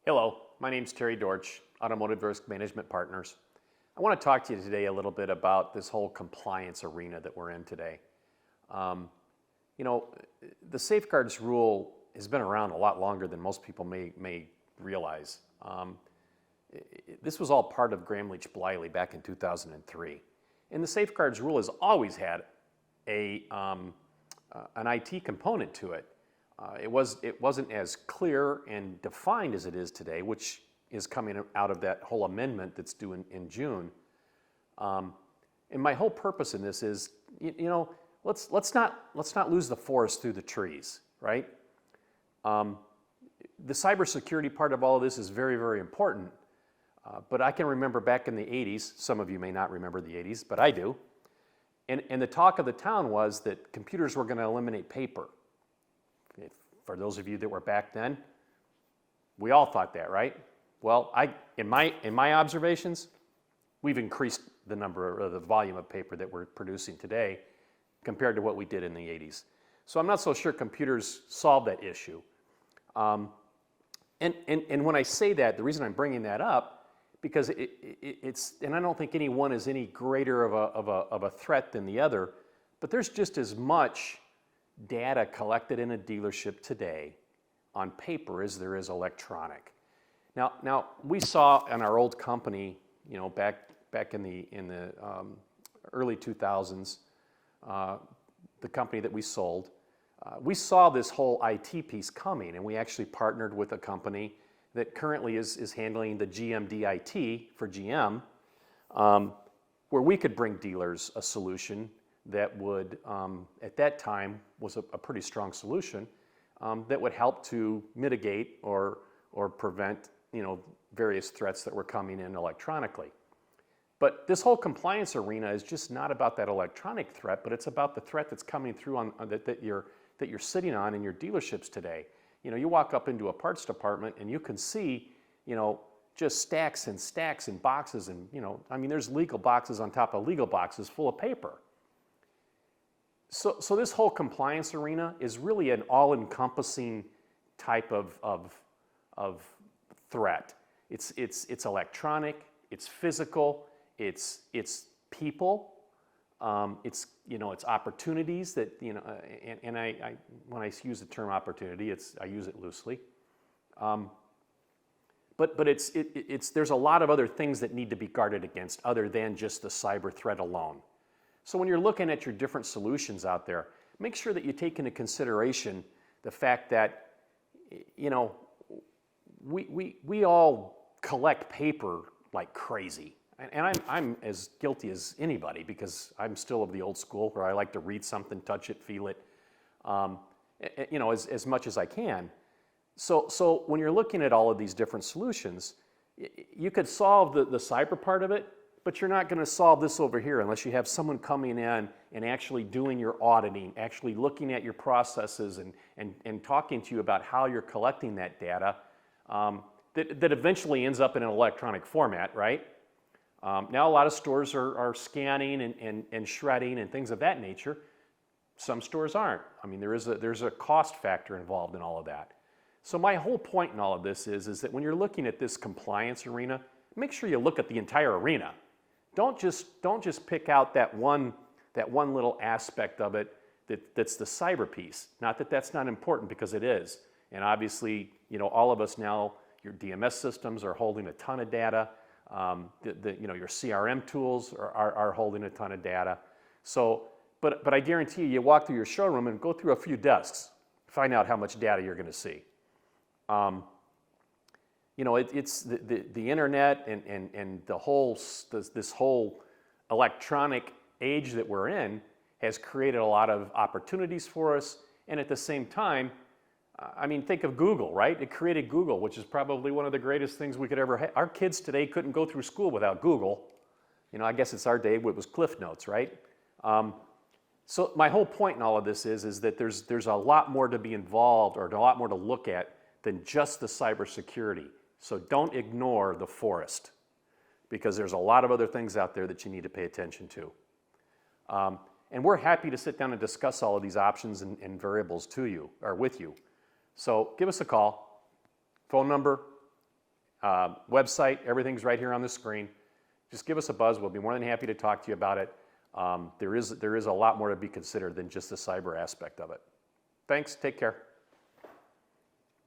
Hello, my name's Terry Dortch, Automotive Risk Management Partners. I want to talk to you today a little bit about this whole compliance arena that we're in today. The safeguards rule has been around a lot longer than most people may realize. This was all part of Gramm-Leach-Bliley back in 2003. And the safeguards rule has always had an IT component to it. It wasn't as clear and defined as it is today, which is coming out of that whole amendment that's due in June. And my whole purpose in this is, let's not lose the forest through the trees, right? The cybersecurity part of all of this is very, very important. But I can remember back in the 80s, some of you may not remember the 80s, but I do. And the talk of the town was that computers were going to eliminate paper. For those of you that were back then, we all thought that, right? Well, in my observations, we've increased the number or the volume of paper that we're producing today compared to what we did in the 80s. So I'm not so sure computers solve that issue. And when I say that, the reason I'm bringing that up, because and I don't think any one is any greater of a threat than the other, but there's just as much data collected in a dealership today on paper as there is electronic. Now we saw in our old company, back in the early 2000s, the company that we sold, we saw this whole IT piece coming, and we actually partnered with a company that currently is handling the GMDIT for GM, where we could bring dealers a solution that would, at that time, was a pretty strong solution that would help to mitigate or prevent, various threats that were coming in electronically. But this whole compliance arena is just not about that electronic threat, but it's about the threat that's coming through that you're sitting on in your dealerships today. You walk up into a parts department and you can see, just stacks and stacks and boxes and, there's legal boxes on top of legal boxes full of paper. So this whole compliance arena is really an all-encompassing type of threat. It's electronic, it's physical, it's people, it's opportunities that and I when I use the term opportunity, I use it loosely. But there's a lot of other things that need to be guarded against other than just the cyber threat alone. So when you're looking at your different solutions out there, make sure that you take into consideration the fact that, we all collect paper like crazy. And I'm as guilty as anybody because I'm still of the old school where I like to read something, touch it, feel it, as much as I can. So when you're looking at all of these different solutions, you could solve the cyber part of it, but you're not going to solve this over here unless you have someone coming in and actually doing your auditing, actually looking at your processes and talking to you about how you're collecting that data that eventually ends up in an electronic format, right? Now a lot of stores are scanning and shredding and things of that nature. Some stores aren't. There's a cost factor involved in all of that. So my whole point in all of this is that when you're looking at this compliance arena, make sure you look at the entire arena. Don't just pick out that one little aspect of it that's the cyber piece. Not that that's not important, because it is. And obviously, all of us now, your DMS systems are holding a ton of data. Your CRM tools are holding a ton of data. So, but I guarantee you walk through your showroom and go through a few desks, find out how much data you're going to see. It's the internet and this whole electronic age that we're in has created a lot of opportunities for us. And at the same time, think of Google, right? It created Google, which is probably one of the greatest things we could ever have. Our kids today couldn't go through school without Google. I guess it's our day, it was Cliff Notes, right? So my whole point in all of this is that there's a lot more to be involved, or a lot more to look at than just the cybersecurity. So don't ignore the forest, because there's a lot of other things out there that you need to pay attention to. And we're happy to sit down and discuss all of these options and variables with you. So give us a call. Phone number Website, everything's right here on the screen. Just give us a buzz. We'll be more than happy to talk to you about it. There is a lot more to be considered than just the cyber aspect of it. Thanks. Take care.